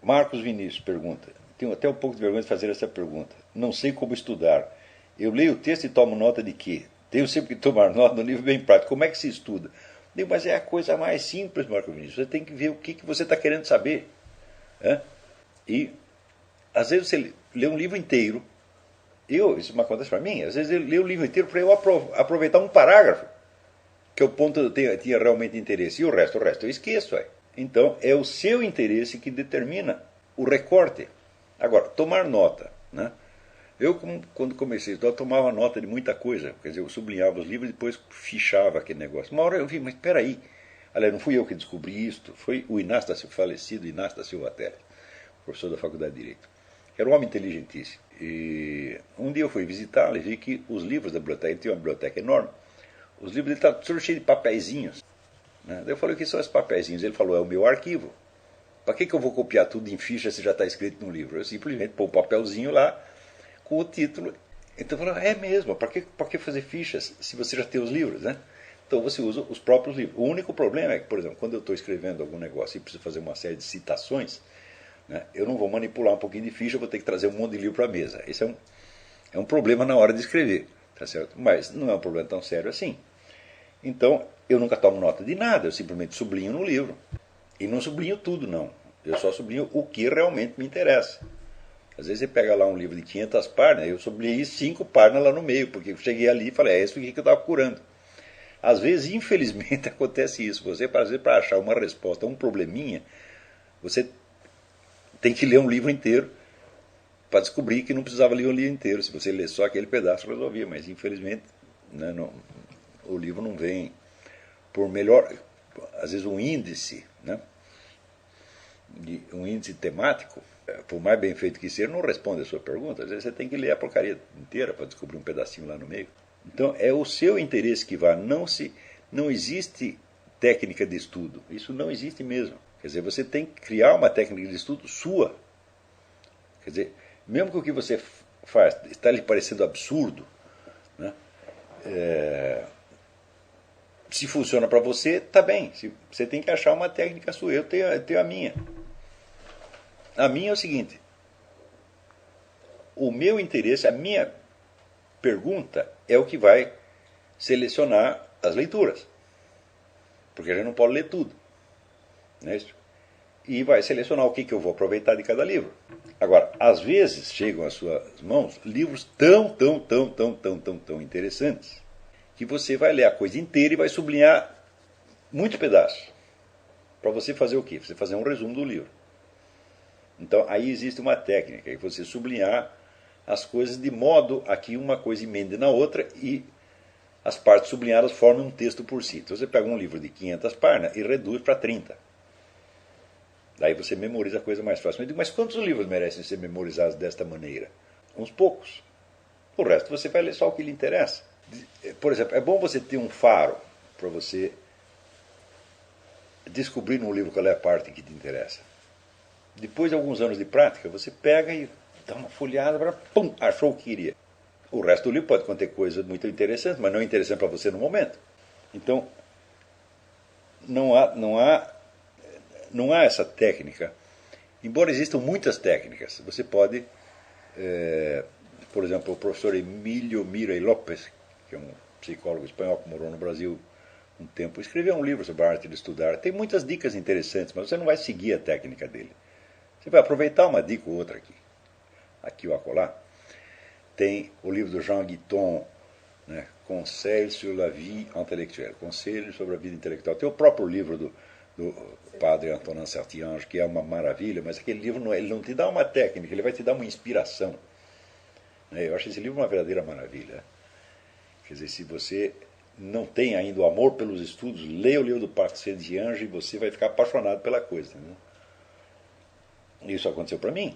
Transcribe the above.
Marcos Vinícius pergunta, tenho até um pouco de vergonha de fazer essa pergunta. Não sei como estudar. Eu leio o texto e tomo nota de quê? Tenho sempre que tomar nota no nível bem prático. Como é que se estuda? Digo, mas é a coisa mais simples, Marcos Vinícius. Você tem que ver o que você está querendo saber. É? E, às vezes, você lê um livro inteiro. Isso me acontece para mim. Às vezes, eu leio o livro inteiro para eu aproveitar um parágrafo, que é o ponto que eu tinha realmente interesse. E o resto eu esqueço. Então, é o seu interesse que determina o recorte. Agora, tomar nota. Né? Eu, quando comecei a estudar, tomava nota de muita coisa. Quer dizer, eu sublinhava os livros e depois fichava aquele negócio. Uma hora eu vi, mas espera aí. Aliás, não fui eu que descobri isto. Foi o Inácio da Silva, falecido Inácio da Silva Teles, professor da Faculdade de Direito. Era um homem inteligentíssimo. E um dia eu fui visitá-lo e vi que os livros da biblioteca, ele tinha uma biblioteca enorme, os livros dele estavam todos cheios de papeizinhos. Né? Daí eu falei, o que são esses papeizinhos? Ele falou, é o meu arquivo. Para que eu vou copiar tudo em ficha se já está escrito no livro? Eu simplesmente pôr um papelzinho lá com o título. Então eu falei, é mesmo, para que fazer fichas se você já tem os livros? Né? Então você usa os próprios livros. O único problema é que, por exemplo, quando eu estou escrevendo algum negócio e preciso fazer uma série de citações, né, eu não vou manipular um pouquinho de ficha, eu vou ter que trazer um monte de livro para a mesa. Esse é um problema na hora de escrever, tá certo? Mas não é um problema tão sério assim. Então, eu nunca tomo nota de nada, eu simplesmente sublinho no livro. E não sublinho tudo, não. Eu só sublinho o que realmente me interessa. Às vezes você pega lá um livro de 500 páginas, eu sublinhei 5 páginas lá no meio, porque eu cheguei ali e falei, é isso que eu estava procurando. Às vezes, infelizmente, acontece isso. Você, às vezes, para achar uma resposta a um probleminha, você tem que ler um livro inteiro para descobrir que não precisava ler o livro inteiro. Se você ler só aquele pedaço, resolvia. Mas, infelizmente, né, o livro não vem por melhor... Às vezes um índice, né, um índice temático, por mais bem feito que seja, não responde a sua pergunta. Às vezes você tem que ler a porcaria inteira para descobrir um pedacinho lá no meio. Então é o seu interesse que vai. Não existe técnica de estudo. Isso não existe mesmo. Quer dizer, você tem que criar uma técnica de estudo sua. Quer dizer, mesmo que o que você faz está lhe parecendo absurdo, né, se funciona para você, está bem. Você tem que achar uma técnica sua. Eu tenho a minha. A minha é o seguinte. O meu interesse, a minha pergunta é o que vai selecionar as leituras. Porque a gente não pode ler tudo. Não é isso? E vai selecionar o que eu vou aproveitar de cada livro. Agora, às vezes chegam às suas mãos livros tão interessantes que você vai ler a coisa inteira e vai sublinhar muitos pedaços. Para você fazer o quê? Você fazer um resumo do livro. Então, aí existe uma técnica, que você sublinhar as coisas de modo a que uma coisa emende na outra e as partes sublinhadas formam um texto por si. Então, você pega um livro de 500 páginas e reduz para 30. Daí você memoriza a coisa mais fácil. Eu digo, mas quantos livros merecem ser memorizados desta maneira? Uns poucos. O resto você vai ler só o que lhe interessa. Por exemplo, é bom você ter um faro para você descobrir num livro qual é a parte que te interessa. Depois de alguns anos de prática, você pega e dá uma folheada para, pum, achou o que queria. O resto do livro pode conter coisas muito interessantes, mas não é interessante para você no momento. Então, não há essa técnica. Embora existam muitas técnicas, você pode, por exemplo, o professor Emílio Mirey Lopes, que é um psicólogo espanhol que morou no Brasil um tempo, escreveu um livro sobre a arte de estudar. Tem muitas dicas interessantes, mas você não vai seguir a técnica dele. Você vai aproveitar uma dica ou outra aqui ou acolá. Tem o livro do Jean Guiton, né, Conseils sur la vie intellectuelle, Conselhos sobre a vida intelectual. Tem o próprio livro do padre Antonin Saint-Ange, que é uma maravilha, mas aquele livro ele não te dá uma técnica, ele vai te dar uma inspiração. Eu acho esse livro uma verdadeira maravilha. Quer dizer, se você não tem ainda o amor pelos estudos, leia o livro do padre Saint-Ange e você vai ficar apaixonado pela coisa. Né? Isso aconteceu para mim.